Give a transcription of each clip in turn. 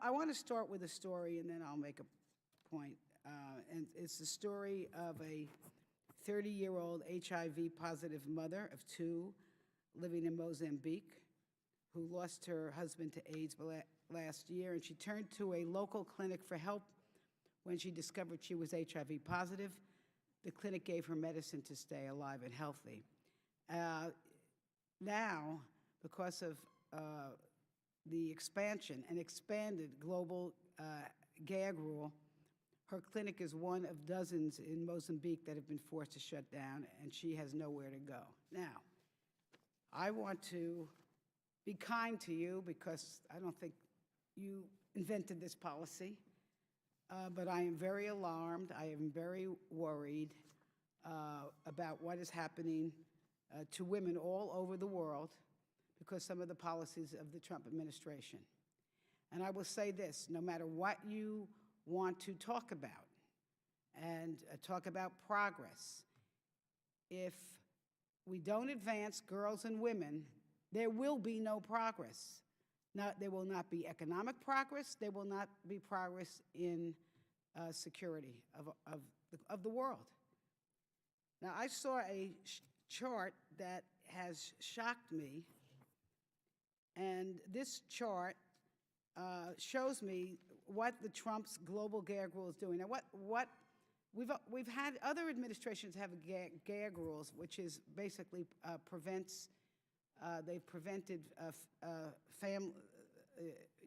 I want to start with a story, and then I'll make a point. And it's the story of a 30-year-old HIV-positive mother of two living in Mozambique who lost her husband to AIDS last year, and she turned to a local clinic for help when she discovered she was HIV positive. The clinic gave her medicine to stay alive and healthy. Now, because of the expansion and expanded global gag rule, her clinic is one of dozens in Mozambique that have been forced to shut down, and she has nowhere to go. Now, I want to be kind to you because I don't think you invented this policy, but I am very alarmed. I am very worried about what is happening to women all over the world because some of the policies of the Trump administration. And I will say this, no matter what you want to talk about and talk about progress, if we don't advance girls and women, there will be no progress. There will not be economic progress. There will not be progress in security of the world. Now, I saw a chart that has shocked me, and this chart shows me what the Trump's global gag rule is doing. Now, what we've had other administrations have gag rules, which is basically they've prevented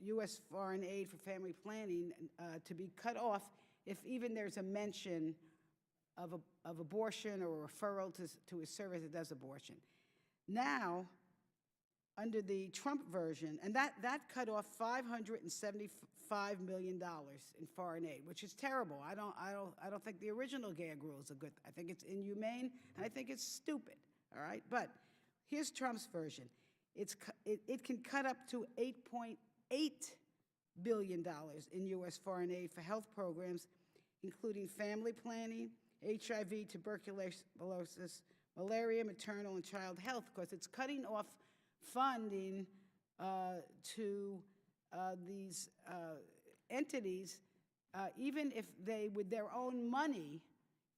U.S. foreign aid for family planning to be cut off if even there's a mention of abortion or a referral to a service that does abortion. Now, under the Trump version, and that cut off $575 million in foreign aid, which is terrible. I don't think the original gag rule is a good. I think it's inhumane, and I think it's stupid. All right, but here's Trump's version. It can cut up to $8.8 billion in U.S. foreign aid for health programs, including family planning, HIV, tuberculosis, malaria, maternal and child health, because it's cutting off funding to these entities, even if they, with their own money,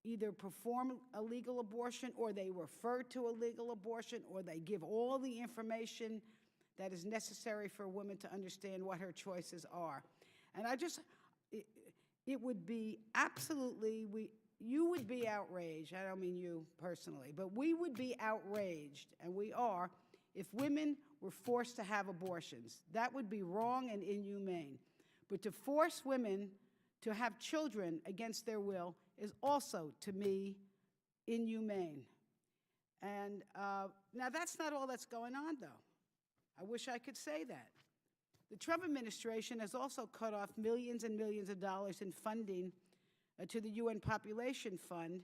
either perform a legal abortion or they refer to a legal abortion or they give all the information that is necessary for a woman to understand what her choices are. And it would be absolutely, you would be outraged, I don't mean you personally, but we would be outraged, and we are, if women were forced to have abortions. That would be wrong and inhumane. But to force women to have children against their will is also, to me, inhumane. And now that's not all that's going on, though. I wish I could say that. The Trump administration has also cut off millions and millions of dollars in funding to the UN Population Fund,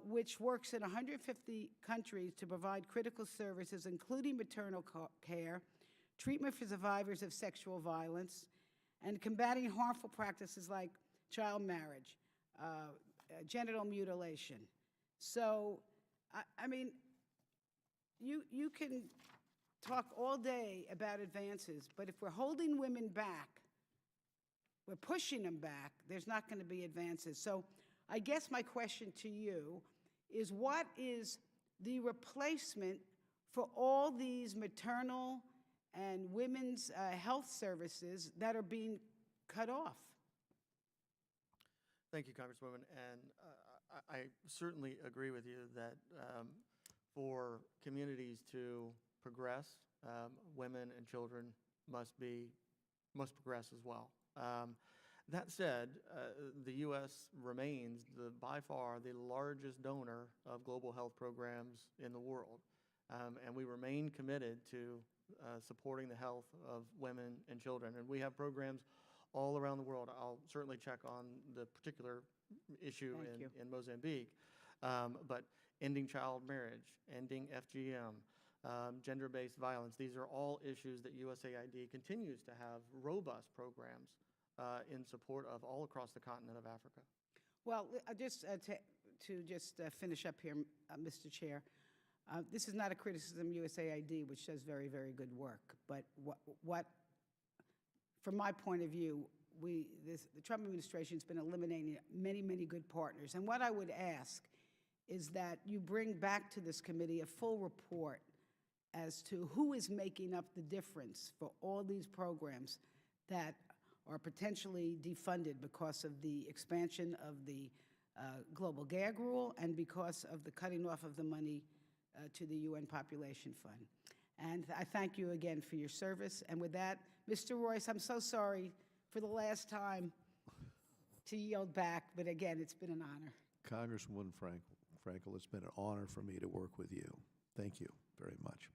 which works in 150 countries to provide critical services, including maternal care, treatment for survivors of sexual violence, and combating harmful practices like child marriage, genital mutilation. So, I mean, you can talk all day about advances, but if we're holding women back, we're pushing them back, there's not going to be advances. So I guess my question to you is, what is the replacement for all these maternal and women's health services that are being cut off? Thank you, Congresswoman. And I certainly agree with you that for communities to progress, women and children must progress as well. That said, the U.S. remains by far the largest donor of global health programs in the world, and we remain committed to supporting the health of women and children. And we have programs all around the world. I'll certainly check on the particular issue in Mozambique, but ending child marriage, ending FGM, gender-based violence, these are all issues that USAID continues to have robust programs in support of all across the continent of Africa. Well, just to finish up here, Mr. Chair, this is not a criticism of USAID, which does very, very good work. But what from my point of view, the Trump administration has been eliminating many, many good partners. And what I would ask is that you bring back to this committee a full report as to who is making up the difference for all these programs that are potentially defunded because of the expansion of the global gag rule and because of the cutting off of the money to the UN Population Fund. And I thank you again for your service. And with that, Mr. Royce, I'm so sorry for the last time to yield back, but again, it's been an honor. Congresswoman Frankel, it's been an honor for me to work with you. Thank you very much.